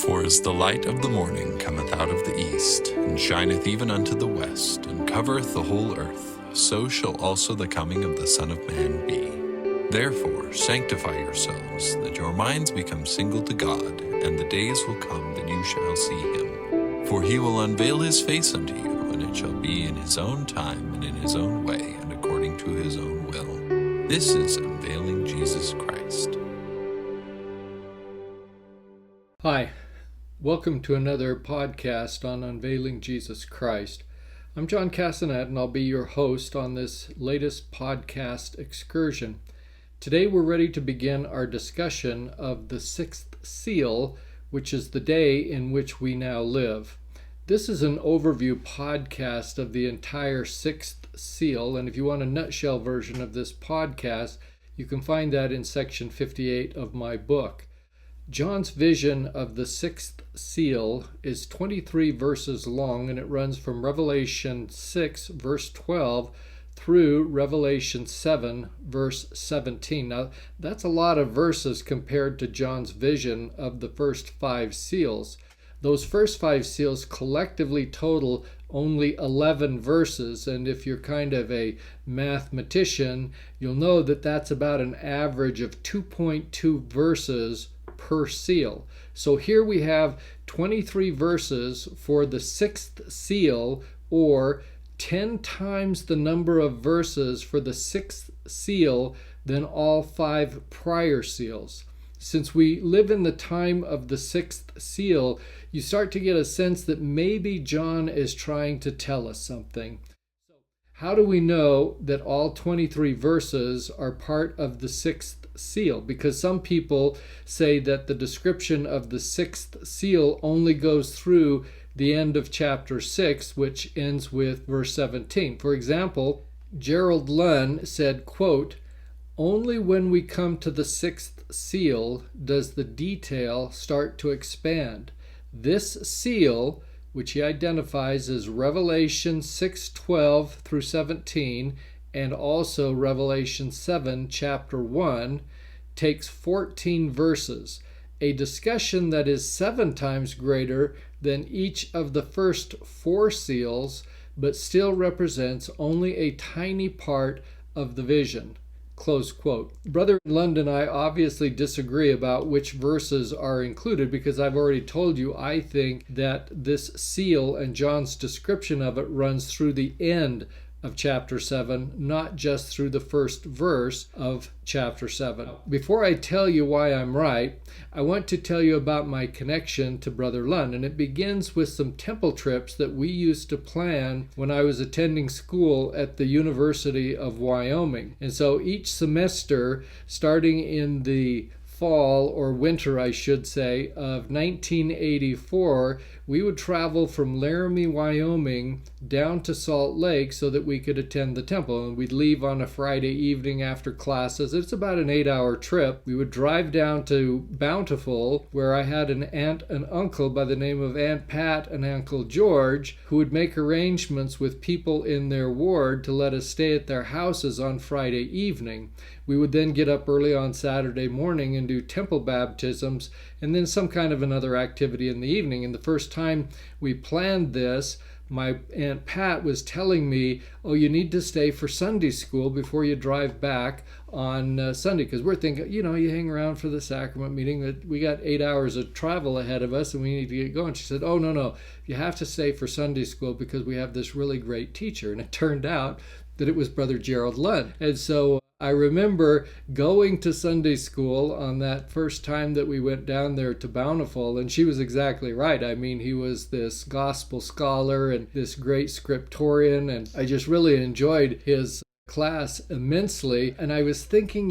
For as the light of the morning cometh out of the east, and shineth even unto the west, and covereth the whole earth, so shall also the coming of the Son of Man be. Therefore sanctify yourselves, that your minds become single to God, and the days will come that you shall see him. For he will unveil his face unto you, and it shall be in his own time, and in his own way, and according to his own will. This is Unveiling Jesus Christ. Hi, welcome to another podcast on Unveiling Jesus Christ. I'm John Casanet, and I'll be your host on this latest podcast excursion. Today we're ready to begin our discussion of the sixth seal, which is the day in which we now live. This is an overview podcast of the entire sixth seal, and if you want a nutshell version of this podcast, you can find that in section 58 of my book. John's vision of the sixth seal is 23 verses long, and it runs from Revelation 6, verse 12, through Revelation 7, verse 17. Now, that's a lot of verses compared to John's vision of the first five seals. Those first five seals collectively total only 11 verses, and if you're kind of a mathematician, you'll know that that's about an average of 2.2 verses per seal. So here we have 23 verses for the sixth seal, or 10 times the number of verses for the sixth seal than all five prior seals. Since we live in the time of the sixth seal, you start to get a sense that maybe John is trying to tell us something. How do we know that all 23 verses are part of the sixth seal? Because some people say that the description of the sixth seal only goes through the end of chapter 6, which ends with verse 17. For example, Gerald Lunn said, quote, "Only when we come to the sixth seal does the detail start to expand. This seal," which he identifies as Revelation 6:12 through 17, and also Revelation 7, chapter 1, takes 14 verses, a discussion that is 7 times greater than each of the first 4 seals, but still represents only a tiny part of the vision. Close quote. Brother Lund and I obviously disagree about which verses are included, because I've already told you I think that this seal and John's description of it runs through the end of chapter 7, not just through the first verse of chapter 7. Before I tell you why I'm right, I want to tell you about my connection to Brother Lund, and it begins with some temple trips that we used to plan when I was attending school at the University of Wyoming. And so each semester, starting in the fall, or winter I should say, of 1984, we would travel from Laramie, Wyoming down to Salt Lake so that we could attend the temple. And we'd leave on a Friday evening after classes. It's about an 8-hour trip. We would drive down to Bountiful, where I had an aunt and uncle by the name of Aunt Pat and Uncle George, who would make arrangements with people in their ward to let us stay at their houses on Friday evening. We would then get up early on Saturday morning and do temple baptisms, and then some kind of another activity in the evening. And the first time we planned this, my Aunt Pat was telling me, "Oh, you need to stay for Sunday school before you drive back on Sunday," because we're thinking, you hang around for the sacrament meeting, that we got 8 hours of travel ahead of us and we need to get going. She said, "Oh, no, you have to stay for Sunday school because we have this really great teacher." And it turned out that it was Brother Gerald Lund. And so I remember going to Sunday school on that first time that we went down there to Bountiful, and she was exactly right. I mean, he was this gospel scholar and this great scriptorian, and I just really enjoyed his class immensely. And I was thinking,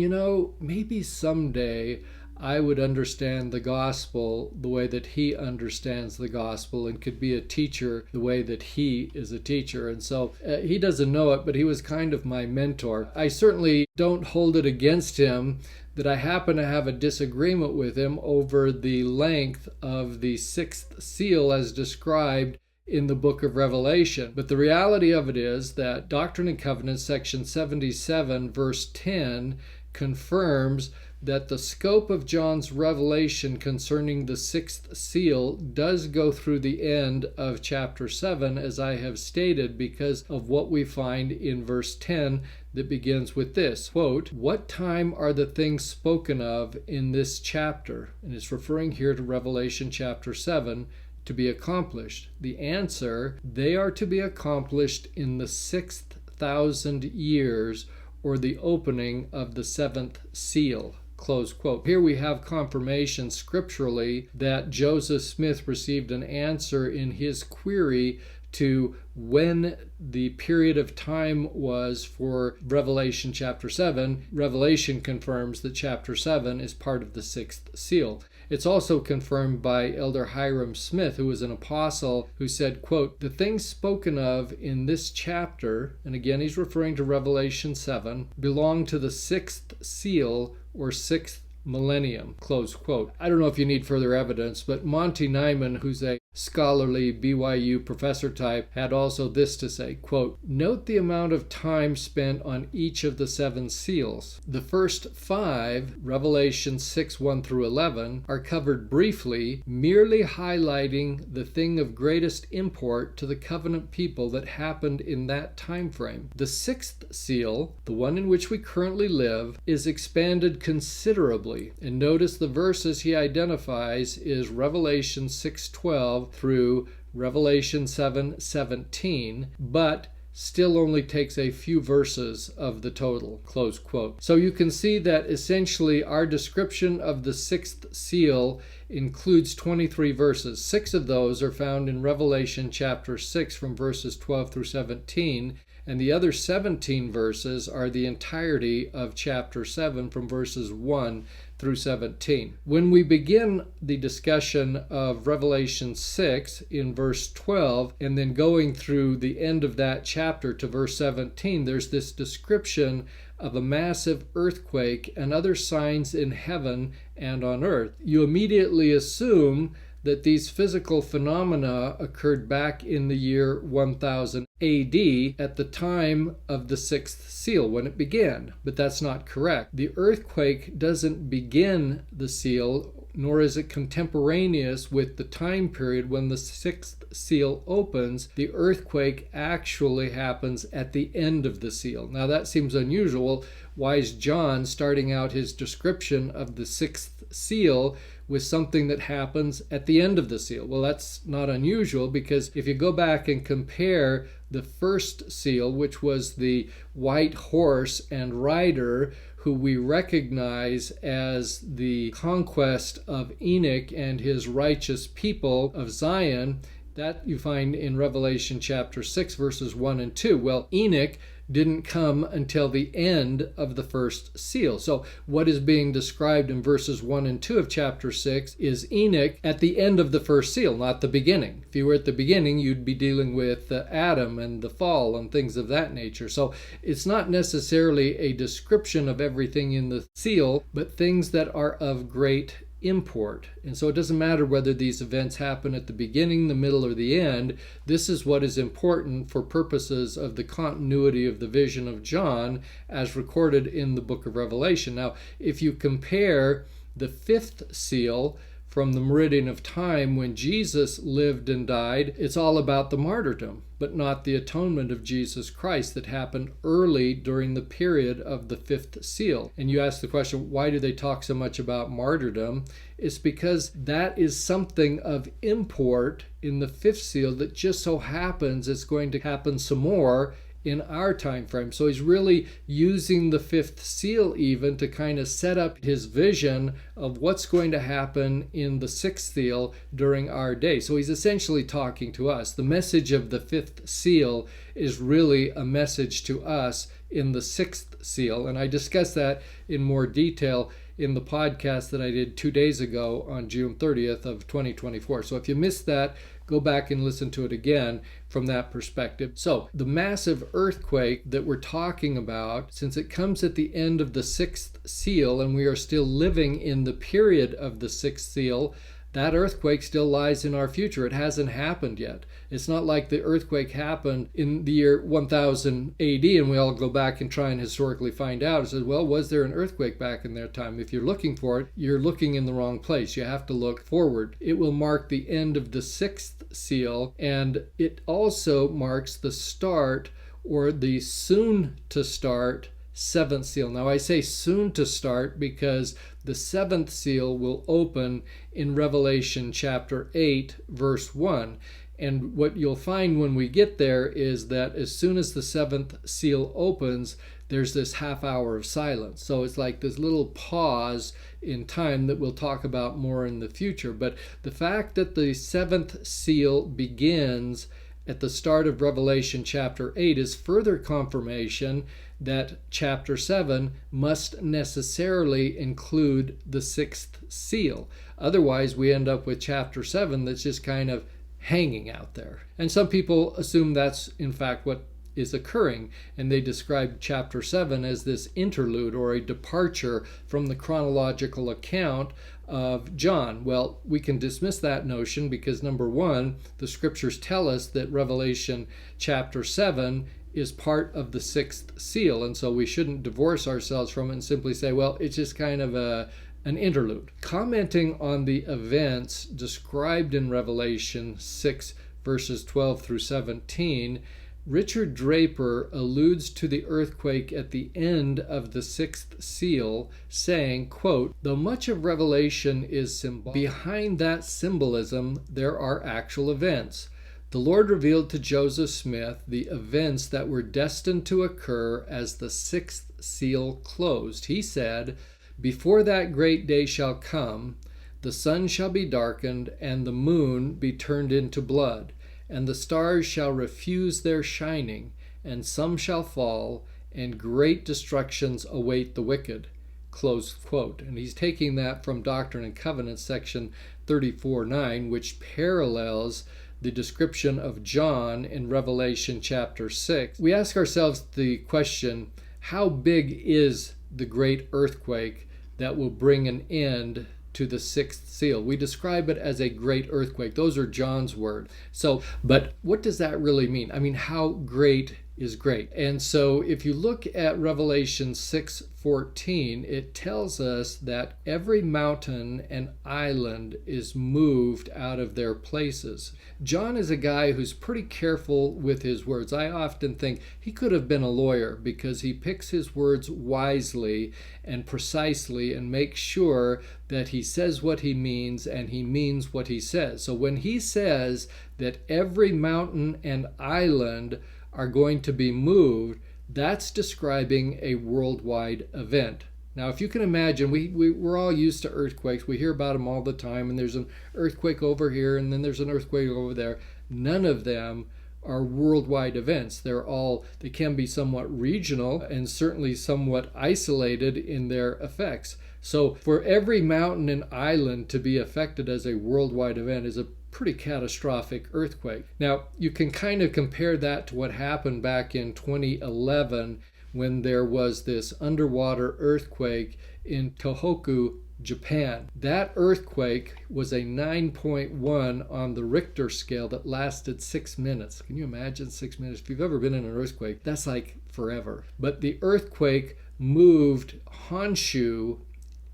maybe someday I would understand the gospel the way that he understands the gospel, and could be a teacher the way that he is a teacher. And so he doesn't know it, but he was kind of my mentor. I certainly don't hold it against him that I happen to have a disagreement with him over the length of the sixth seal as described in the book of Revelation. But the reality of it is that Doctrine and Covenants, section 77, verse 10, confirms that the scope of John's revelation concerning the sixth seal does go through the end of chapter 7, as I have stated, because of what we find in verse 10 that begins with this, quote, "What time are the things spoken of in this chapter?" And it's referring here to Revelation chapter 7, to be accomplished. The answer, they are to be accomplished in the 6,000 years, or the opening of the seventh seal. Close quote. Here we have confirmation scripturally that Joseph Smith received an answer in his query to when the period of time was for Revelation chapter 7. Revelation confirms that chapter 7 is part of the sixth seal. It's also confirmed by Elder Hiram Smith, who was an apostle, who said, quote, "The things spoken of in this chapter," and again he's referring to Revelation 7, "belong to the sixth seal or sixth millennium," close quote. I don't know if you need further evidence, but Monty Nyman, who's a scholarly BYU professor type, had also this to say, quote, "Note the amount of time spent on each of the seven seals. The first five, Revelation 6, 1 through 11, are covered briefly, merely highlighting the thing of greatest import to the covenant people that happened in that time frame. The sixth seal, the one in which we currently live, is expanded considerably, and notice the verses he identifies is Revelation 6:12 through Revelation 7:17, but still only takes a few verses of the total," close quote. So you can see that essentially our description of the sixth seal includes 23 verses. 6 of those are found in Revelation chapter 6 from verses 12 through 17, and the other 17 verses are the entirety of chapter 7 from verses 1 through 17. When we begin the discussion of Revelation 6 in verse 12 and then going through the end of that chapter to verse 17, there's this description of a massive earthquake and other signs in heaven and on earth. You immediately assume that these physical phenomena occurred back in the year 1000 AD at the time of the sixth seal when it began, but that's not correct. The earthquake doesn't begin the seal, nor is it contemporaneous with the time period when the sixth seal opens. The earthquake actually happens at the end of the seal. Now that seems unusual. Why is John starting out his description of the sixth seal with something that happens at the end of the seal? Well, that's not unusual, because if you go back and compare the first seal, which was the white horse and rider, who we recognize as the conquest of Enoch and his righteous people of Zion, that you find in Revelation chapter 6 verses 1 and 2. Well, Enoch didn't come until the end of the first seal. So what is being described in verses 1 and 2 of chapter 6 is Enoch at the end of the first seal, not the beginning. If you were at the beginning, you'd be dealing with Adam and the fall and things of that nature. So it's not necessarily a description of everything in the seal, but things that are of great import. And so it doesn't matter whether these events happen at the beginning, the middle, or the end. This is what is important for purposes of the continuity of the vision of John as recorded in the book of Revelation. Now, if you compare the fifth seal from the meridian of time when Jesus lived and died, it's all about the martyrdom, but not the atonement of Jesus Christ that happened early during the period of the fifth seal. And you ask the question, why do they talk so much about martyrdom? It's because that is something of import in the fifth seal that just so happens it's going to happen some more in our time frame. So he's really using the fifth seal even to kind of set up his vision of what's going to happen in the sixth seal during our day. So he's essentially talking to us. The message of the fifth seal is really a message to us in the sixth seal. And I discussed that in more detail in the podcast that I did 2 days ago on June 30th of 2024. So if you missed that, go back and listen to it again from that perspective. So the massive earthquake that we're talking about, since it comes at the end of the sixth seal and we are still living in the period of the sixth seal, that earthquake still lies in our future. It hasn't happened yet. It's not like the earthquake happened in the year 1000 AD and we all go back and try and historically find out. It says, well, was there an earthquake back in that time? If you're looking for it, you're looking in the wrong place. You have to look forward. It will mark the end of the sixth seal, and it also marks the start or the soon to start seventh seal. Now I say soon to start because the seventh seal will open in Revelation chapter 8 verse 1. And what you'll find when we get there is that as soon as the seventh seal opens, there's this half hour of silence. So it's like this little pause in time that we'll talk about more in the future. But the fact that the seventh seal begins at the start of Revelation chapter 8 is further confirmation that chapter 7 must necessarily include the sixth seal. Otherwise, we end up with chapter 7 that's just kind of hanging out there. And some people assume that's in fact what is occurring, and they describe chapter 7 as this interlude or a departure from the chronological account of John. Well, we can dismiss that notion because number one, the scriptures tell us that Revelation chapter 7 is part of the sixth seal, and so we shouldn't divorce ourselves from it and simply say, well, it's just kind of an interlude. Commenting on the events described in Revelation 6 verses 12 through 17, Richard Draper alludes to the earthquake at the end of the sixth seal, saying, quote, though much of Revelation is symbolic, behind that symbolism there are actual events. The Lord revealed to Joseph Smith the events that were destined to occur as the sixth seal closed. He said, before that great day shall come, the sun shall be darkened, and the moon be turned into blood, and the stars shall refuse their shining, and some shall fall, and great destructions await the wicked. Close quote. And he's taking that from Doctrine and Covenants, section 34:9, which parallels the description of John in Revelation chapter 6. We ask ourselves the question, how big is the great earthquake that will bring an end to the sixth seal? We describe it as a great earthquake. Those are John's words. So, but what does that really mean? I mean, how great is great? And so if you look at Revelation 6:14, it tells us that every mountain and island is moved out of their places. John is a guy who's pretty careful with his words. I often think he could have been a lawyer because he picks his words wisely and precisely and makes sure that he says what he means and he means what he says. So when he says that every mountain and island are going to be moved, that's describing a worldwide event. Now, if you can imagine, we're all used to earthquakes. We hear about them all the time, and there's an earthquake over here, and then there's an earthquake over there. None of them are worldwide events. They can be somewhat regional and certainly somewhat isolated in their effects. So for every mountain and island to be affected as a worldwide event is a pretty catastrophic earthquake. Now, you can kind of compare that to what happened back in 2011 when there was this underwater earthquake in Tohoku, Japan. That earthquake was a 9.1 on the Richter scale that lasted 6 minutes. Can you imagine 6 minutes? If you've ever been in an earthquake, that's like forever. But the earthquake moved Honshu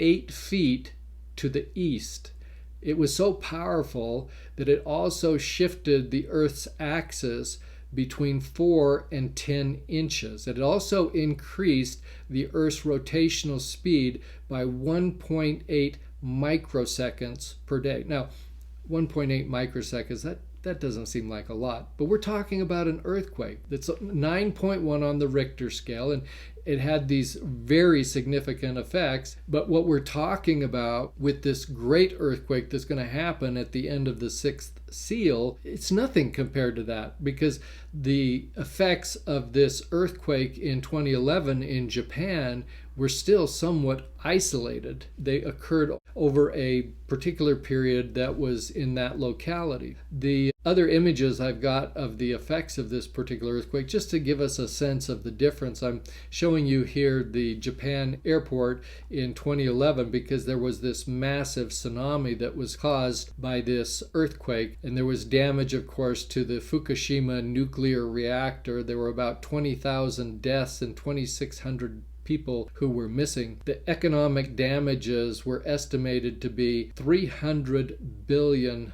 8 feet to the east. It was so powerful that it also shifted the Earth's axis between 4 and 10 inches. It also increased the Earth's rotational speed by 1.8 microseconds per day. Now, 1.8 microseconds, that doesn't seem like a lot, but we're talking about an earthquake that's 9.1 on the Richter scale, and it had these very significant effects. But what we're talking about with this great earthquake that's going to happen at the end of the sixth seal, it's nothing compared to that, because the effects of this earthquake in 2011 in Japan were still somewhat isolated. They occurred over a particular period that was in that locality. The other images I've got of the effects of this particular earthquake, just to give us a sense of the difference, I'm showing you here the Japan airport in 2011 because there was this massive tsunami that was caused by this earthquake, and there was damage, of course, to the Fukushima nuclear reactor. There were about 20,000 deaths and 2,600 people who were missing. The economic damages were estimated to be $300 billion.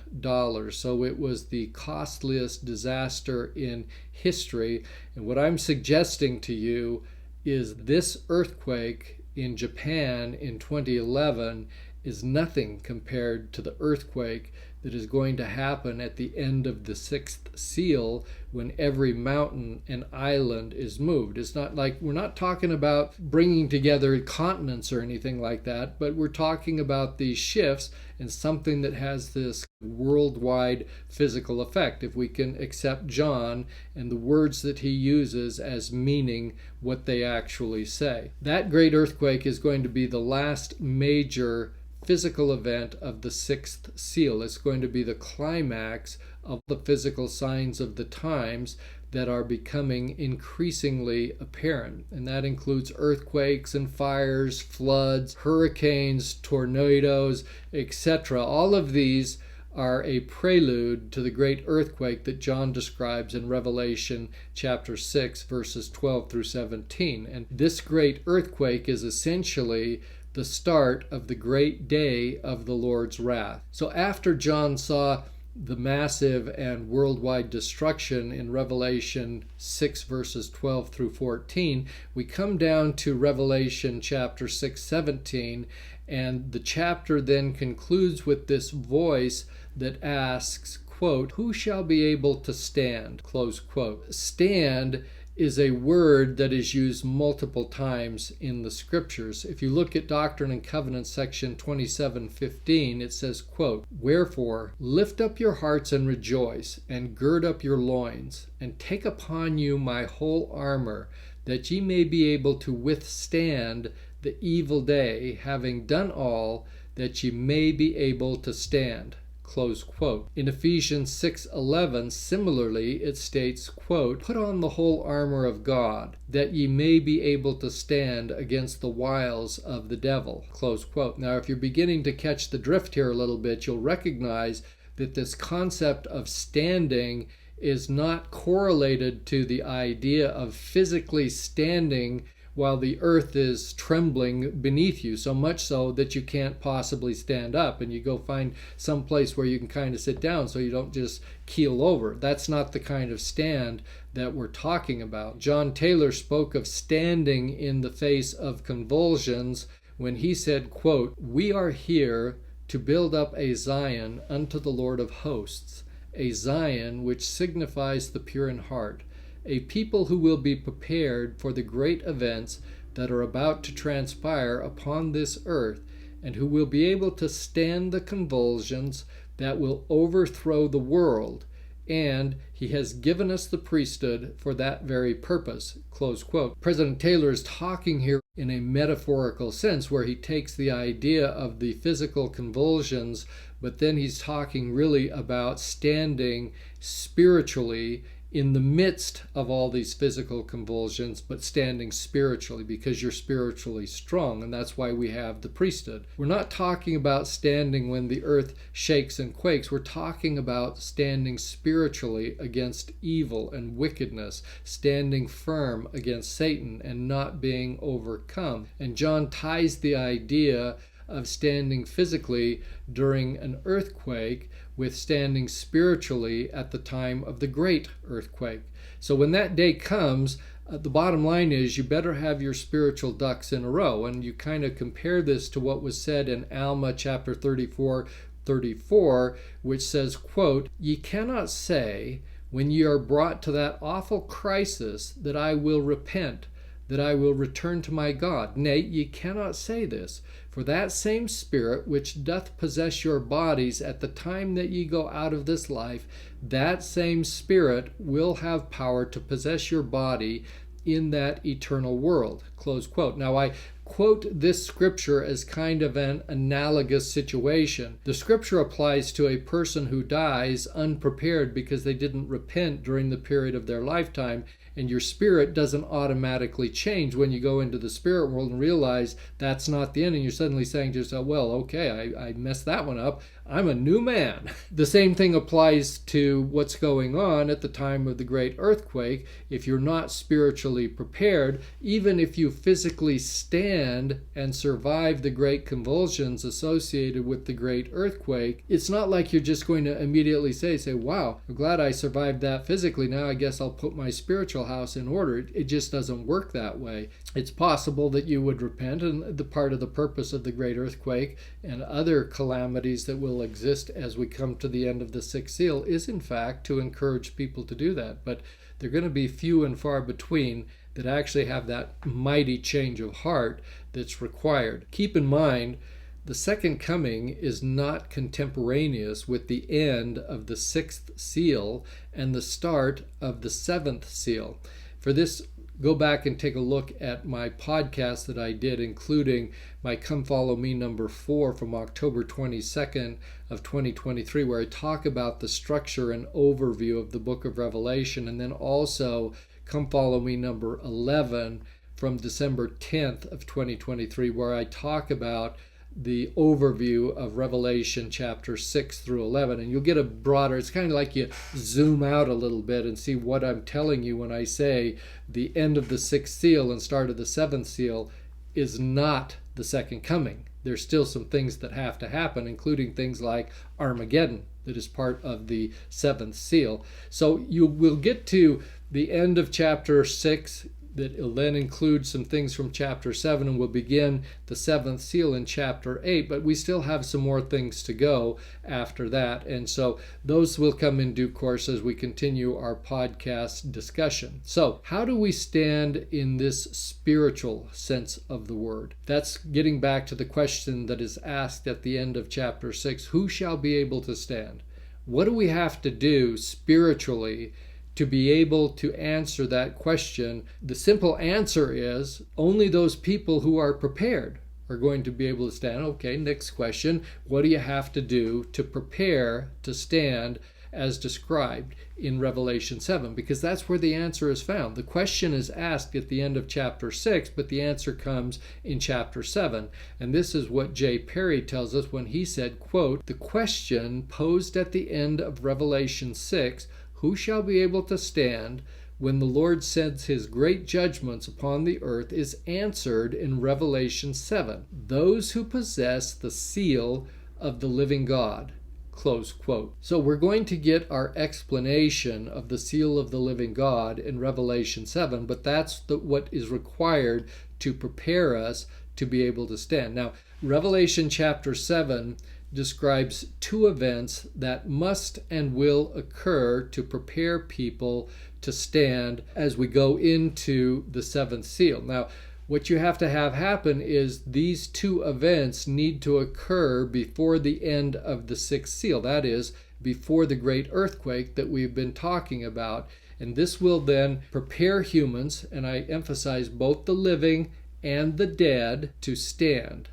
So it was the costliest disaster in history. And what I'm suggesting to you is this earthquake in Japan in 2011 is nothing compared to the earthquake that is going to happen at the end of the sixth seal when every mountain and island is moved. It's not like, we're not talking about bringing together continents or anything like that, but we're talking about these shifts and something that has this worldwide physical effect, if we can accept John and the words that he uses as meaning what they actually say. That great earthquake is going to be the last major physical event of the sixth seal. It's going to be the climax of the physical signs of the times that are becoming increasingly apparent. And that includes earthquakes and fires, floods, hurricanes, tornadoes, etc. All of these are a prelude to the great earthquake that John describes in Revelation chapter 6, verses 12 through 17. And this great earthquake is essentially the start of the great day of the Lord's wrath. So after John saw the massive and worldwide destruction in Revelation 6 verses 12 through 14, we come down to Revelation chapter 6:17, and the chapter then concludes with this voice that asks, quote, "Who shall be able to stand?" Close quote. Stand is a word that is used multiple times in the scriptures. If you look at Doctrine and Covenants section 27:15, it says, quote, "Wherefore lift up your hearts and rejoice, and gird up your loins, and take upon you my whole armor, that ye may be able to withstand the evil day, having done all, that ye may be able to stand." Close quote. In Ephesians 6:11, similarly, it states, quote, "Put on the whole armor of God, that ye may be able to stand against the wiles of the devil." Close quote. Now, if you're beginning to catch the drift here a little bit, you'll recognize that this concept of standing is not correlated to the idea of physically standing while the earth is trembling beneath you, so much so that you can't possibly stand up, and you go find some place where you can kind of sit down so you don't just keel over. That's not the kind of stand that we're talking about. John Taylor spoke of standing in the face of convulsions when he said, quote, "We are here to build up a Zion unto the Lord of hosts, a Zion which signifies the pure in heart, a people who will be prepared for the great events that are about to transpire upon this earth, and who will be able to stand the convulsions that will overthrow the world. And he has given us the priesthood for that very purpose." Close quote. President Taylor is talking here in a metaphorical sense, where he takes the idea of the physical convulsions, but then he's talking really about standing spiritually in the midst of all these physical convulsions, but standing spiritually, because you're spiritually strong, and that's why we have the priesthood. We're not talking about standing when the earth shakes and quakes. We're talking about standing spiritually against evil and wickedness, standing firm against Satan and not being overcome. And John ties the idea of standing physically during an earthquake with standing spiritually at the time of the great earthquake. So when that day comes, the bottom line is you better have your spiritual ducks in a row. And you kind of compare this to what was said in Alma chapter 34:34, which says, quote, "Ye cannot say, when ye are brought to that awful crisis, that I will repent, that I will return to my God. Nay, ye cannot say this. For that same Spirit which doth possess your bodies at the time that ye go out of this life, that same Spirit will have power to possess your body in that eternal world." Close quote. Now, I quote this scripture as kind of an analogous situation. The scripture applies to a person who dies unprepared because they didn't repent during the period of their lifetime, and your spirit doesn't automatically change when you go into the spirit world and realize that's not the end, and you're suddenly saying to yourself, well, okay, I messed that one up. I'm a new man. The same thing applies to what's going on at the time of the great earthquake. If you're not spiritually prepared, even if you physically stand and survive the great convulsions associated with the great earthquake, it's not like you're just going to immediately say, wow, I'm glad I survived that physically. Now I guess I'll put my spiritual house in order. It just doesn't work that way. It's possible that you would repent, and the part of the purpose of the great earthquake and other calamities that will exist as we come to the end of the sixth seal is in fact to encourage people to do that. But they're going to be few and far between that actually have that mighty change of heart that's required. Keep in mind, the second coming is not contemporaneous with the end of the sixth seal and the start of the seventh seal. For this, go back and take a look at my podcast that I did, including my Come Follow Me number 4 from October 22nd of 2023, where I talk about the structure and overview of the book of Revelation, and then also Come Follow Me number 11 from December 10th of 2023, where I talk about the overview of Revelation chapter 6 through 11. And you'll get a broader, it's kind of like you zoom out a little bit and see what I'm telling you when I say the end of the sixth seal and start of the seventh seal is not the second coming. There's still some things that have to happen, including things like Armageddon, that is part of the seventh seal. So you will get to the end of chapter 6, that will then include some things from chapter 7, and we'll begin the seventh seal in chapter 8, but we still have some more things to go after that. And so those will come in due course as we continue our podcast discussion. So how do we stand in this spiritual sense of the word? That's getting back to the question that is asked at the end of chapter 6, who shall be able to stand? What do we have to do spiritually to be able to answer that question? The simple answer is only those people who are prepared are going to be able to stand. Okay, next question. What do you have to do to prepare to stand as described in Revelation 7? Because that's where the answer is found. The question is asked at the end of chapter 6, but the answer comes in chapter 7. And this is what J. Perry tells us when he said, quote, the question posed at the end of Revelation 6, who shall be able to stand when the Lord sends his great judgments upon the earth, is answered in Revelation 7. Those who possess the seal of the living God. Close quote. So we're going to get our explanation of the seal of the living God in Revelation 7, but that's what is required to prepare us to be able to stand. Now, Revelation chapter 7 describes two events that must and will occur to prepare people to stand as we go into the seventh seal. Now, what you have to have happen is these two events need to occur before the end of the sixth seal. That is, before the great earthquake that we've been talking about. And this will then prepare humans, and I emphasize both the living and the dead, to stand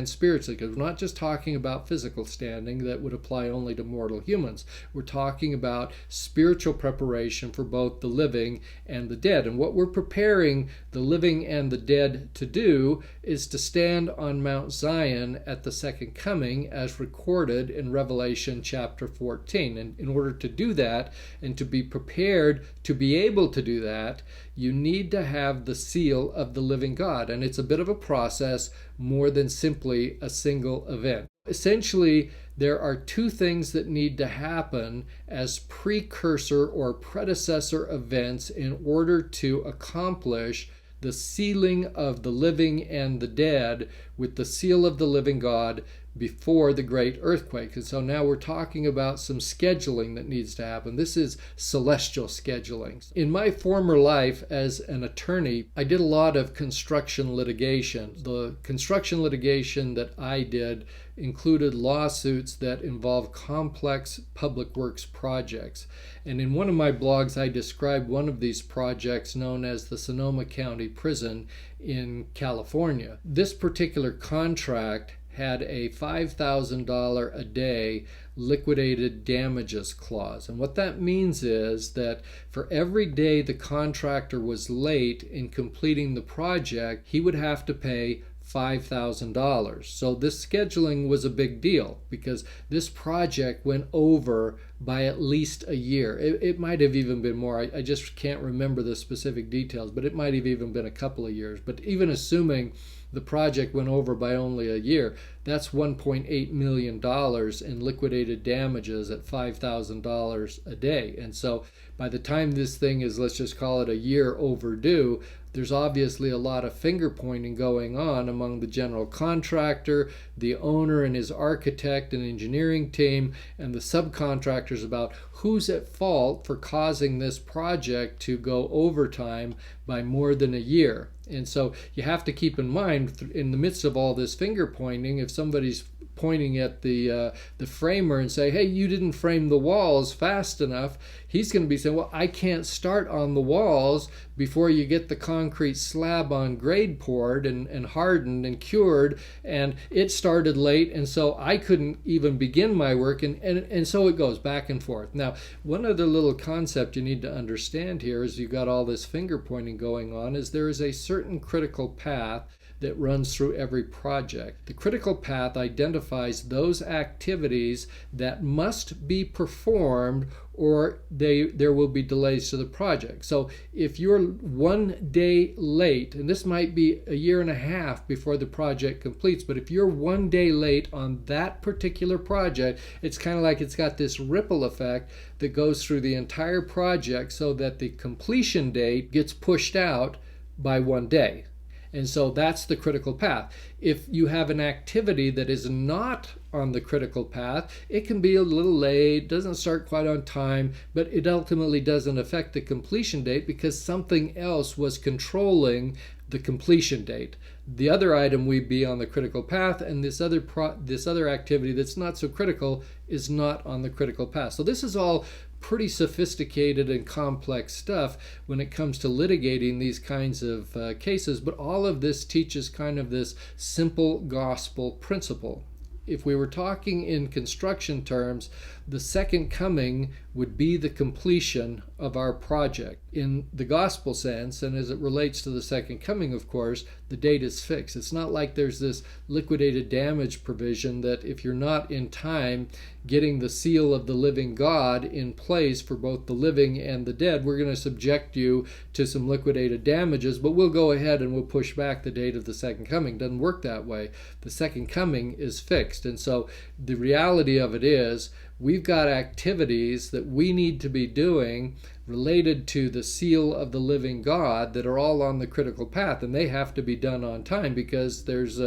spiritually, because we're not just talking about physical standing that would apply only to mortal humans. We're talking about spiritual preparation for both the living and the dead. And what we're preparing the living and the dead to do is to stand on Mount Zion at the second coming as recorded in Revelation chapter 14. And in order to do that and to be prepared to be able to do that, you need to have the seal of the living God. And it's a bit of a process more than simply a single event. Essentially, there are two things that need to happen as precursor or predecessor events in order to accomplish the sealing of the living and the dead with the seal of the living God before the great earthquake. And so now we're talking about some scheduling that needs to happen. This is celestial scheduling. In my former life as an attorney, I did a lot of construction litigation. The construction litigation that I did included lawsuits that involve complex public works projects. And in one of my blogs, I described one of these projects known as the Sonoma County Prison in California. This particular contract had a $5,000 a day liquidated damages clause. And what that means is that for every day the contractor was late in completing the project, he would have to pay $5,000. So this scheduling was a big deal because this project went over by at least a year. It might have even been more. I just can't remember the specific details, but it might have even been a couple of years. But even assuming the project went over by only a year, that's $1.8 million in liquidated damages at $5,000 a day. And so by the time this thing is, let's just call it a year overdue, there's obviously a lot of finger pointing going on among the general contractor, the owner and his architect and engineering team, and the subcontractors about who's at fault for causing this project to go overtime by more than a year. And so you have to keep in mind, in the midst of all this finger pointing, if somebody's pointing at the framer and say, hey, you didn't frame the walls fast enough, he's going to be saying, well, I can't start on the walls before you get the concrete slab on grade poured and hardened and cured, and it started late, and so I couldn't even begin my work, and so it goes back and forth. Now, one other little concept you need to understand here is you've got all this finger pointing going on, is there is a certain critical path that runs through every project. The critical path identifies those activities that must be performed or there will be delays to the project. So if you're 1 day late, and this might be a year and a half before the project completes, but if you're 1 day late on that particular project, it's kind of like it's got this ripple effect that goes through the entire project so that the completion date gets pushed out by 1 day. And so that's the critical path. If you have an activity that is not on the critical path, it can be a little late, doesn't start quite on time, but it ultimately doesn't affect the completion date because something else was controlling the completion date. The other item would be on the critical path, and this other activity that's not so critical is not on the critical path. So this is all pretty sophisticated and complex stuff when it comes to litigating these kinds of cases, but all of this teaches kind of this simple gospel principle. If we were talking in construction terms, the second coming would be the completion of our project. In the gospel sense, and as it relates to the second coming, of course, the date is fixed. It's not like there's this liquidated damage provision that if you're not in time getting the seal of the living God in place for both the living and the dead, we're going to subject you to some liquidated damages, but we'll go ahead and we'll push back the date of the second coming. It doesn't work that way. The second coming is fixed. And so the reality of it is we've got activities that we need to be doing related to the seal of the living God that are all on the critical path, and they have to be done on time because there's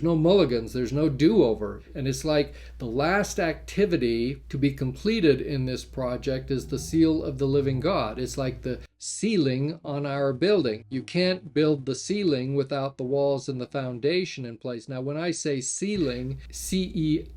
no mulligans, there's no do-over. And it's like the last activity to be completed in this project is the seal of the living God. It's like the ceiling on our building. You can't build the ceiling without the walls and the foundation in place. Now, when I say ceiling, C-E-I-L-I-N-G,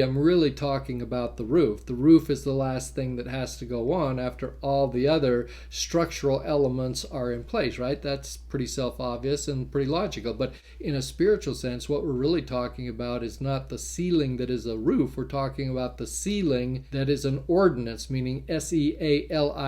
I'm really talking about the roof. The roof is the last thing that has to go on after all the other structural elements are in place, right? That's pretty self-obvious and pretty logical. But in a spiritual sense, what we're really talking about is not the ceiling that is a roof. We're talking about the ceiling that is an ordinance, meaning S-E-A-L-I-N-G.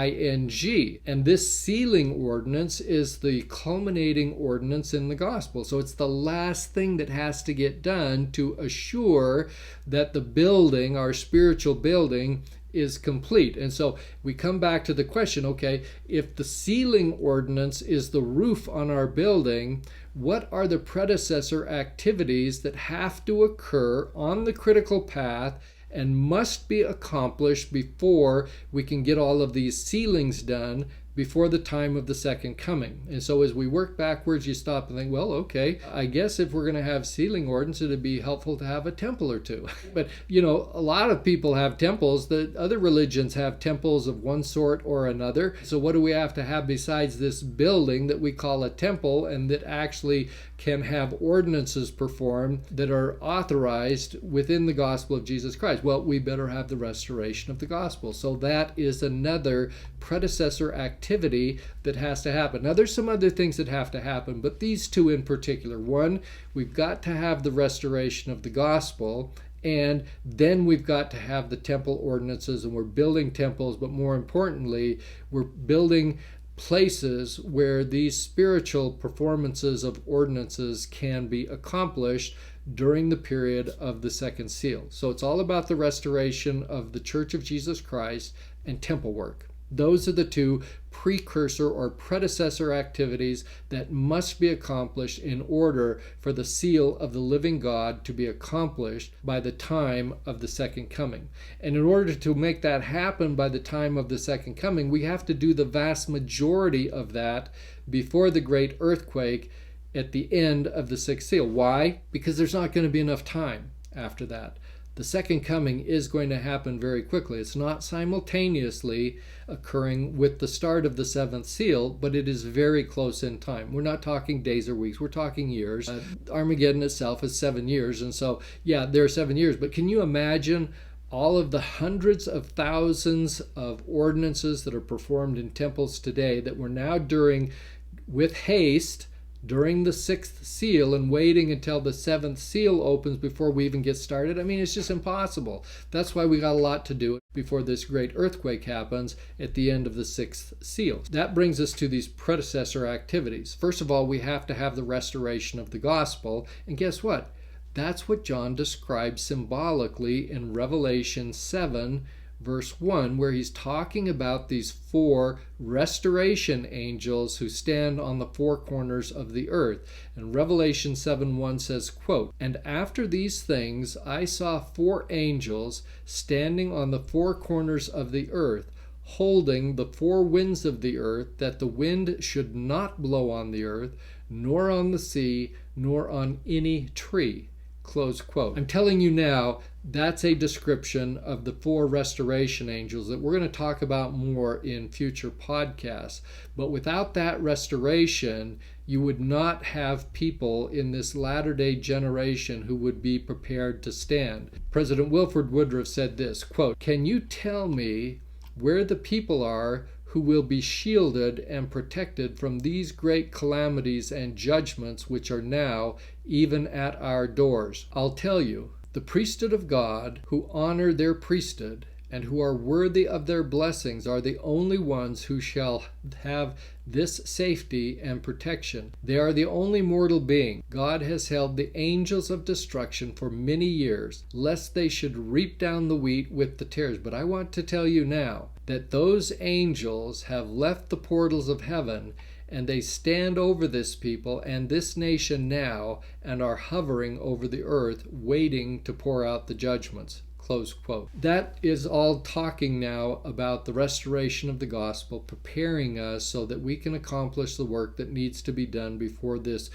And this sealing ordinance is the culminating ordinance in the gospel. So it's the last thing that has to get done to assure that the building, our spiritual building, is complete. And so we come back to the question, okay, if the sealing ordinance is the roof on our building, what are the predecessor activities that have to occur on the critical path and must be accomplished before we can get all of these ceilings done before the time of the second coming. And so as we work backwards, you stop and think, well, okay, I guess if we're going to have sealing ordinance, it'd be helpful to have a temple or two. But, a lot of people have temples. The other religions have temples of one sort or another. So what do we have to have besides this building that we call a temple and that actually can have ordinances performed that are authorized within the gospel of Jesus Christ? Well, we better have the restoration of the gospel. So that is another predecessor activity that has to happen. Now, there's some other things that have to happen, but these two in particular. One, we've got to have the restoration of the gospel, and then we've got to have the temple ordinances, and we're building temples, but more importantly, we're building places where these spiritual performances of ordinances can be accomplished during the period of the second seal. So it's all about the restoration of the Church of Jesus Christ and temple work. Those are the two precursor or predecessor activities that must be accomplished in order for the seal of the living God to be accomplished by the time of the second coming. And in order to make that happen by the time of the second coming, we have to do the vast majority of that before the great earthquake at the end of the sixth seal. Why? Because there's not going to be enough time after that. The second coming is going to happen very quickly. It's not simultaneously occurring with the start of the seventh seal, but it is very close in time. We're not talking days or weeks, we're talking years. Armageddon itself is 7 years, and so, yeah, there are 7 years, but can you imagine all of the hundreds of thousands of ordinances that are performed in temples today that we're now doing with haste during the sixth seal and waiting until the seventh seal opens before we even get started? I mean, it's just impossible. That's why we got a lot to do before this great earthquake happens at the end of the sixth seal. That brings us to these predecessor activities. First of all, we have to have the restoration of the gospel. And guess what? That's what John describes symbolically in Revelation 7, verse 1, where he's talking about these 4 restoration angels who stand on the 4 corners of the earth. And Revelation 7:1 says, quote, "And after these things I saw 4 angels standing on the 4 corners of the earth, holding the 4 winds of the earth, that the wind should not blow on the earth, nor on the sea, nor on any tree." Close quote. I'm telling you now, that's a description of the 4 restoration angels that we're going to talk about more in future podcasts. But without that restoration, you would not have people in this latter-day generation who would be prepared to stand. President Wilford Woodruff said this, quote, "Can you tell me where the people are who will be shielded and protected from these great calamities and judgments which are now even at our doors? I'll tell you, the priesthood of God, who honor their priesthood and who are worthy of their blessings, are the only ones who shall have this safety and protection. They are the only mortal being. God has held the angels of destruction for many years, lest they should reap down the wheat with the tares. But I want to tell you now that those angels have left the portals of heaven, and they stand over this people and this nation now, and are hovering over the earth, waiting to pour out the judgments." Close quote. That is all talking now about the restoration of the gospel, preparing us so that we can accomplish the work that needs to be done before this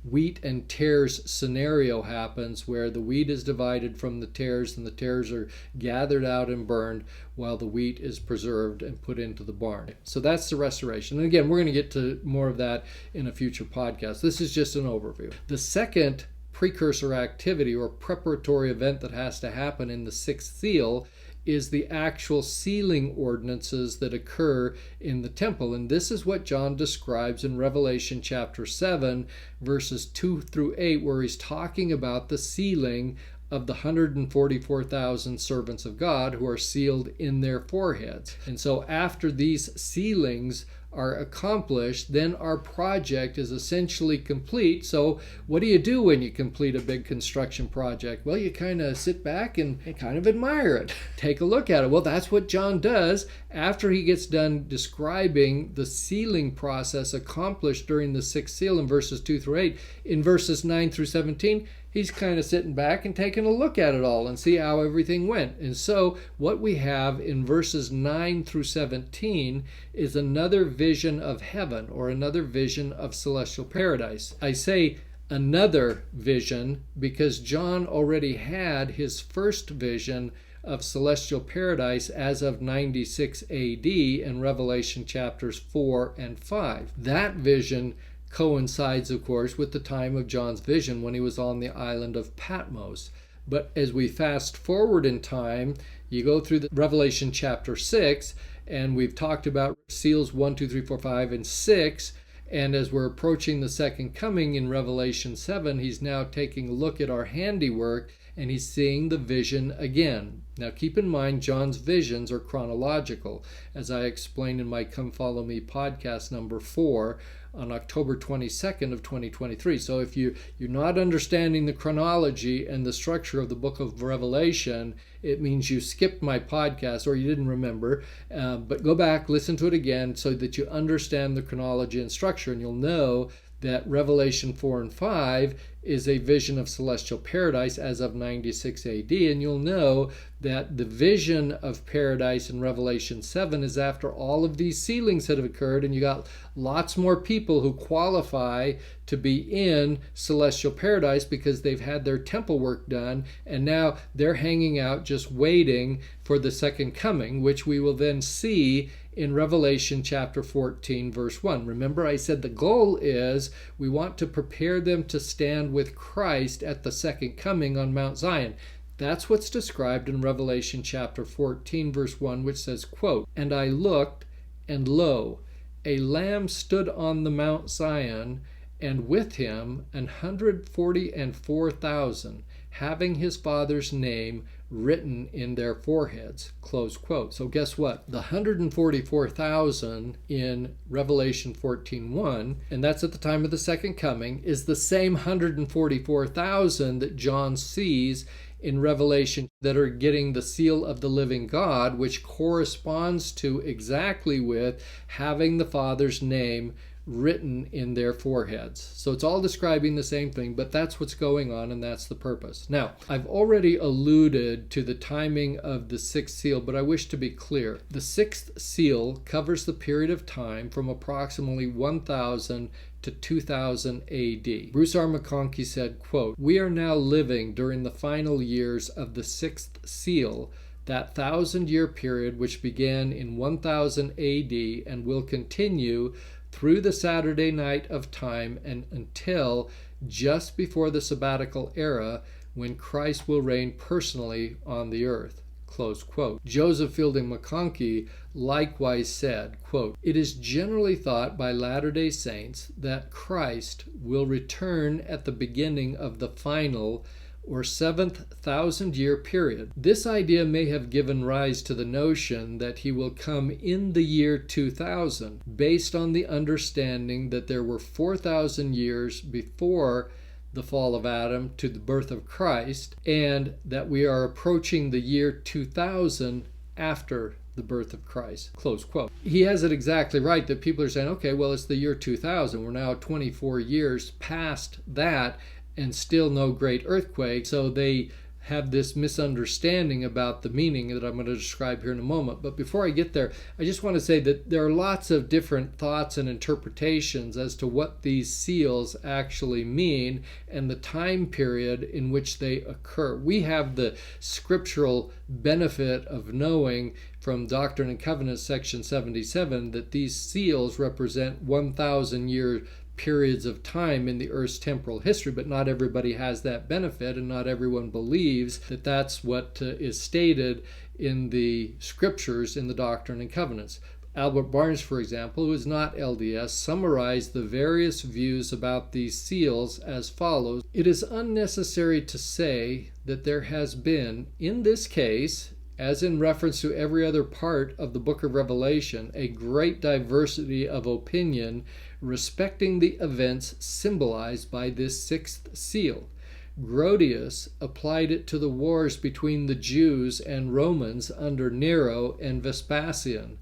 wheat and tares scenario happens, where the wheat is divided from the tares and the tares are gathered out and burned while the wheat is preserved and put into the barn. So that's the restoration. And again, we're going to get to more of that in a future podcast. This is just an overview. The second precursor activity or preparatory event that has to happen in the sixth seal is the actual sealing ordinances that occur in the temple. And this is what John describes in Revelation chapter 7, verses 2 through 8, where he's talking about the sealing of the 144,000 servants of God who are sealed in their foreheads. And so after these sealings are accomplished, then our project is essentially complete. So what do you do when you complete a big construction project? Well, you kind of sit back and kind of admire it. Take a look at it. Well, that's what John does after he gets done describing the sealing process accomplished during the sixth seal in verses 2 through 8. In verses 9 through 17, He's kind of sitting back and taking a look at it all and see how everything went. And so what we have in verses 9 through 17 is another vision of heaven, or another vision of celestial paradise. I say another vision because John already had his first vision of celestial paradise as of 96 AD in Revelation chapters 4 and 5. That vision coincides, of course, with the time of John's vision when he was on the island of Patmos. But as we fast forward in time, you go through the Revelation chapter 6, and we've talked about seals 1, 2, 3, 4, 5, and 6. And as we're approaching the second coming in Revelation 7, he's now taking a look at our handiwork, and he's seeing the vision again. Now keep in mind, John's visions are chronological, as I explained in my Come Follow Me podcast number 4 on October 22nd of 2023. So if you're not understanding the chronology and the structure of the book of Revelation, it means you skipped my podcast or you didn't remember. But go back, listen to it again so that you understand the chronology and structure, and you'll know that Revelation 4 and 5 is a vision of celestial paradise as of 96 AD, and you'll know that the vision of paradise in Revelation 7 is after all of these sealings that have occurred, and you got lots more people who qualify to be in celestial paradise because they've had their temple work done, and now they're hanging out just waiting for the second coming, which we will then see in Revelation chapter 14, verse 1. Remember, I said the goal is we want to prepare them to stand with Christ at the second coming on Mount Zion. That's what's described in Revelation chapter 14, verse 1, which says, quote, "And I looked, and lo, a lamb stood on the Mount Zion, and with him 144,000, having his Father's name written in their foreheads," close quote. So guess what? The 144,000 in Revelation 14:1, and that's at the time of the second coming, is the same 144,000 that John sees in Revelation that are getting the seal of the living God, which corresponds to exactly with having the Father's name written in their foreheads. So it's all describing the same thing, but that's what's going on, and that's the purpose. Now, I've already alluded to the timing of the sixth seal, but I wish to be clear. The sixth seal covers the period of time from approximately 1000 to 2000 AD. Bruce R. McConkie said, quote, "We are now living during the final years of the sixth seal, that 1,000-year period which began in 1000 AD and will continue through the Saturday night of time and until just before the sabbatical era when Christ will reign personally on the earth." Close quote. Joseph Fielding McConkie likewise said, quote, "It is generally thought by Latter-day Saints that Christ will return at the beginning of the final or 7th 1,000-year period. This idea may have given rise to the notion that he will come in the year 2000, based on the understanding that there were 4,000 years before the fall of Adam to the birth of Christ, and that we are approaching the year 2000 after the birth of Christ." Close quote. He has it exactly right that people are saying, okay, well, it's the year 2000. We're now 24 years past that, and still no great earthquake. So they have this misunderstanding about the meaning that I'm going to describe here in a moment. But before I get there, I just want to say that there are lots of different thoughts and interpretations as to what these seals actually mean and the time period in which they occur. We have the scriptural benefit of knowing from Doctrine and Covenants section 77 that these seals represent 1,000-year periods of time in the earth's temporal history, but not everybody has that benefit, and not everyone believes that that's what is stated in the scriptures in the Doctrine and Covenants. Albert Barnes, for example, who is not LDS, summarized the various views about these seals as follows: "It is unnecessary to say that there has been, in this case, as in reference to every other part of the book of Revelation, a great diversity of opinion respecting the events symbolized by this sixth seal. Grotius applied it to the wars between the Jews and Romans under Nero and Vespasian.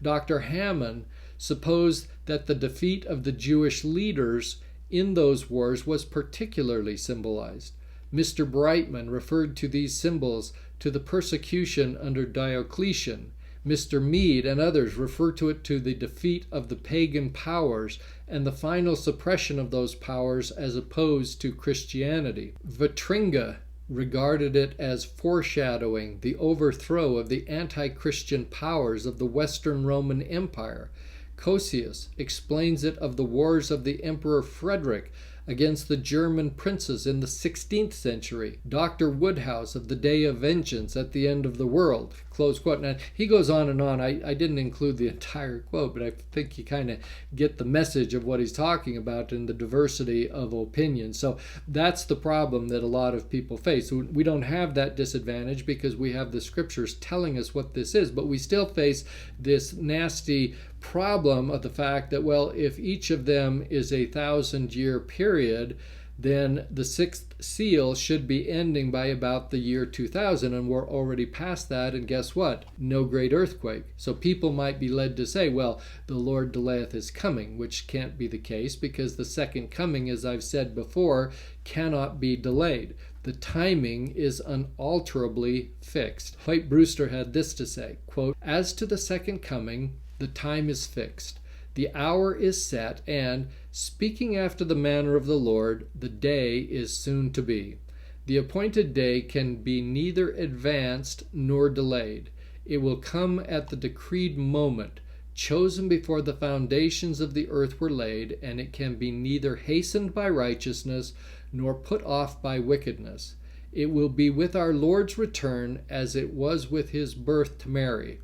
Dr. Hammond supposed that the defeat of the Jewish leaders in those wars was particularly symbolized. Mr. Brightman referred to these symbols to the persecution under Diocletian. Mr. Mead and others refer to it to the defeat of the pagan powers and the final suppression of those powers as opposed to Christianity. Vitringa regarded it as foreshadowing the overthrow of the anti-Christian powers of the Western Roman Empire. Cosius explains it of the wars of the Emperor Frederick against the German princes in the 16th century. Dr. Woodhouse of the Day of Vengeance at the End of the World. Close quote. Now, he goes on and on. I didn't include the entire quote, but I think you kind of get the message of what he's talking about in the diversity of opinion. So that's the problem that a lot of people face. We don't have that disadvantage because we have the scriptures telling us what this is, but we still face this nasty problem of the fact that, well, if each of them is a 1,000-year period, then the sixth seal should be ending by about the year 2000, and we're already past that, and guess what? No great earthquake. So people might be led to say, well, the Lord delayeth his coming, which can't be the case because the second coming, as I've said before, cannot be delayed. The timing is unalterably fixed. White Brewster had this to say, quote, "As to the second coming, the time is fixed, the hour is set, and, speaking after the manner of the Lord, the day is soon to be. The appointed day can be neither advanced nor delayed. It will come at the decreed moment, chosen before the foundations of the earth were laid, and it can be neither hastened by righteousness nor put off by wickedness. It will be with our Lord's return as it was with his birth to Mary.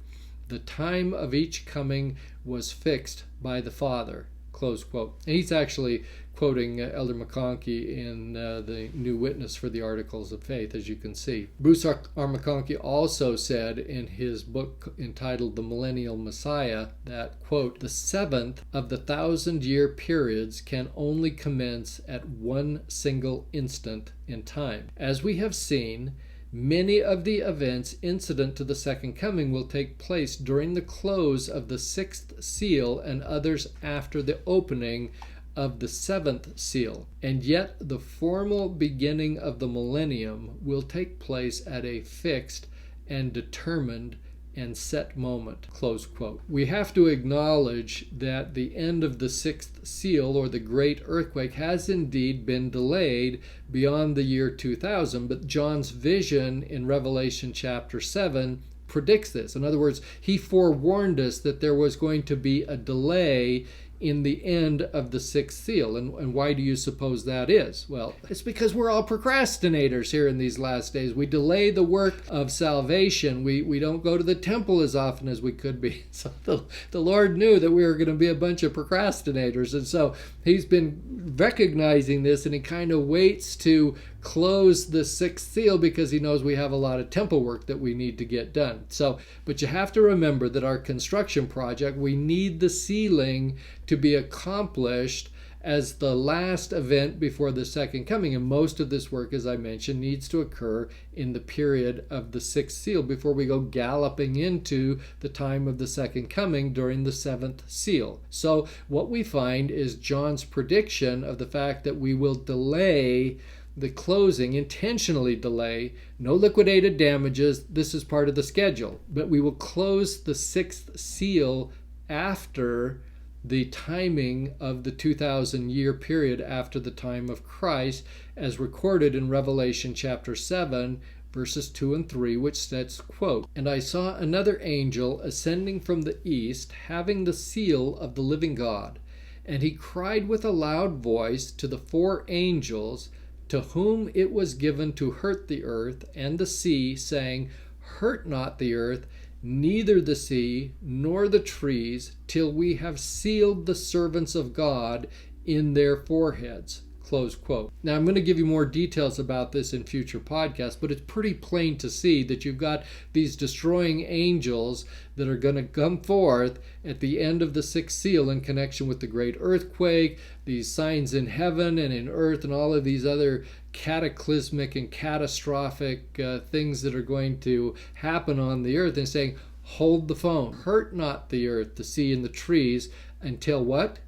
The time of each coming was fixed by the Father." Close quote. And he's actually quoting Elder McConkie in the New Witness for the Articles of Faith, as you can see. Bruce R. McConkie also said in his book entitled The Millennial Messiah that, quote, "The seventh of the 1,000-year periods can only commence at one single instant in time. As we have seen, many of the events incident to the second coming will take place during the close of the sixth seal and others after the opening of the seventh seal. And yet the formal beginning of the millennium will take place at a fixed and determined and set moment." Close quote. We have to acknowledge that the end of the sixth seal, or the great earthquake, has indeed been delayed beyond the year 2000, but John's vision in Revelation chapter 7 predicts this. In other words, he forewarned us that there was going to be a delay in the end of the sixth seal. And why do you suppose that is? Well, it's because we're all procrastinators here in these last days. We delay the work of salvation. We don't go to the temple as often as we could be. So the Lord knew that we were going to be a bunch of procrastinators. And so he's been recognizing this, and he kind of waits to close the sixth seal because he knows we have a lot of temple work that we need to get done. So, but you have to remember that our construction project, we need the sealing to be accomplished as the last event before the second coming. And most of this work, as I mentioned, needs to occur in the period of the sixth seal before we go galloping into the time of the second coming during the seventh seal. So what we find is John's prediction of the fact that we will delay the closing, intentionally delay, no liquidated damages. This is part of the schedule. But we will close the sixth seal after the timing of the 2,000-year period after the time of Christ, as recorded in Revelation chapter 7, verses 2 and 3, which says, quote, "And I saw another angel ascending from the east, having the seal of the living God. And he cried with a loud voice to the four angels, to whom it was given to hurt the earth and the sea, saying, Hurt not the earth, neither the sea, nor the trees, till we have sealed the servants of God in their foreheads." Close quote. Now, I'm going to give you more details about this in future podcasts, but it's pretty plain to see that you've got these destroying angels that are going to come forth at the end of the sixth seal in connection with the great earthquake, these signs in heaven and in earth, and all of these other cataclysmic and catastrophic things that are going to happen on the earth, and saying, hold the phone. Hurt not the earth, the sea, and the trees, until what?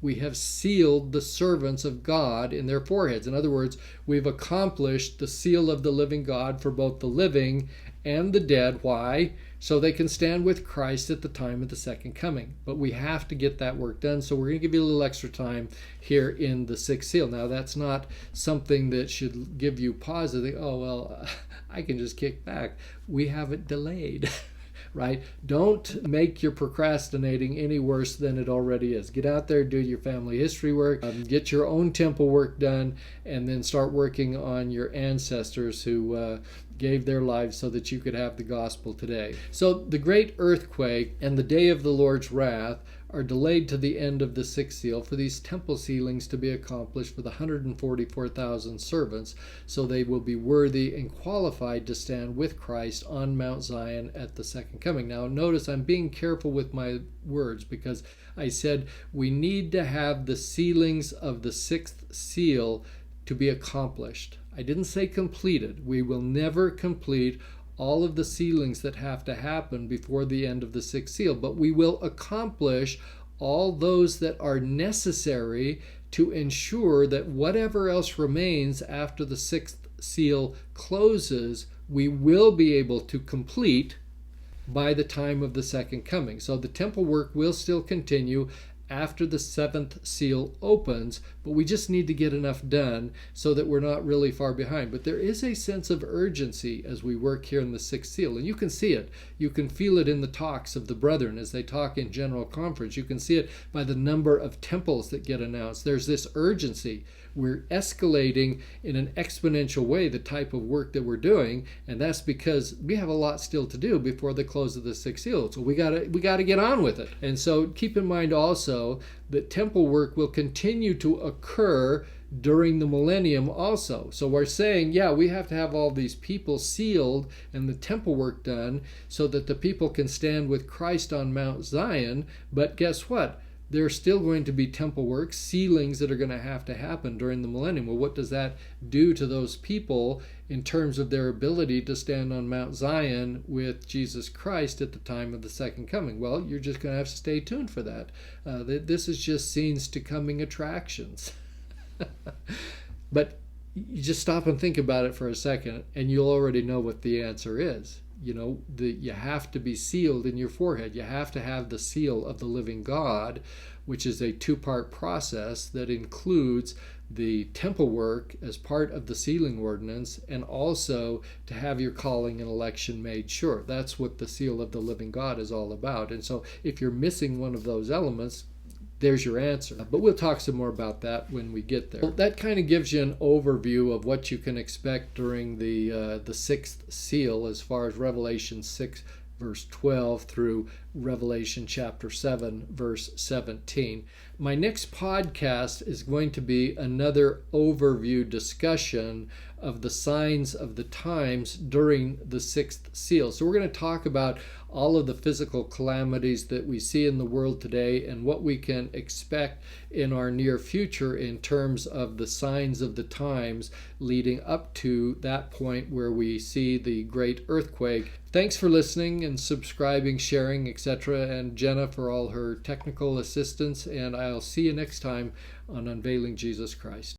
We have sealed the servants of God in their foreheads. In other words, we've accomplished the seal of the living God for both the living and the dead. Why? So they can stand with Christ at the time of the second coming. But we have to get that work done. So we're going to give you a little extra time here in the sixth seal. Now, that's not something that should give you pause to think, oh, well, I can just kick back. We have it delayed. Right? Don't make your procrastinating any worse than it already is. Get out there, do your family history work, get your own temple work done, and then start working on your ancestors who gave their lives so that you could have the gospel today. So the great earthquake and the day of the Lord's wrath are delayed to the end of the sixth seal for these temple sealings to be accomplished for the 144,000 servants, so they will be worthy and qualified to stand with Christ on Mount Zion at the second coming. Now notice I'm being careful with my words because I said we need to have the sealings of the sixth seal to be accomplished. I didn't say completed. We will never complete all of the sealings that have to happen before the end of the sixth seal, but we will accomplish all those that are necessary to ensure that whatever else remains after the sixth seal closes, we will be able to complete by the time of the second coming. So the temple work will still continue after the seventh seal opens, but we just need to get enough done so that we're not really far behind. But there is a sense of urgency as we work here in the sixth seal, and you can see it. You can feel it in the talks of the brethren as they talk in general conference. You can see it by the number of temples that get announced. There's this urgency. We're escalating in an exponential way the type of work that we're doing, and that's because we have a lot still to do before the close of the sixth seal. So we gotta get on with it. And so keep in mind also that temple work will continue to occur during the millennium also. So we're saying, yeah, we have to have all these people sealed and the temple work done so that the people can stand with Christ on Mount Zion. But guess what? There's still going to be temple work, sealings that are going to happen during the millennium. Well, what does that do to those people in terms of their ability to stand on Mount Zion with Jesus Christ at the time of the second coming? Well, you're just going to have to stay tuned for that. This is just scenes to coming attractions. But you just stop and think about it for a second, and you'll already know what the answer is. You know, you have to be sealed in your forehead. You have to have the seal of the living God, which is a two-part process that includes the temple work as part of the sealing ordinance, and also to have your calling and election made sure. That's what the seal of the living God is all about. And so if you're missing one of those elements, there's your answer. But we'll talk some more about that when we get there. Well, that kind of gives you an overview of what you can expect during the sixth seal as far as Revelation 6 verse 12 through Revelation chapter 7 verse 17. My next podcast is going to be another overview discussion of the signs of the times during the sixth seal. So we're going to talk about all of the physical calamities that we see in the world today and what we can expect in our near future in terms of the signs of the times leading up to that point where we see the great earthquake. Thanks for listening and subscribing, sharing, etc., and Jenna for all her technical assistance, and I'll see you next time on Unveiling Jesus Christ.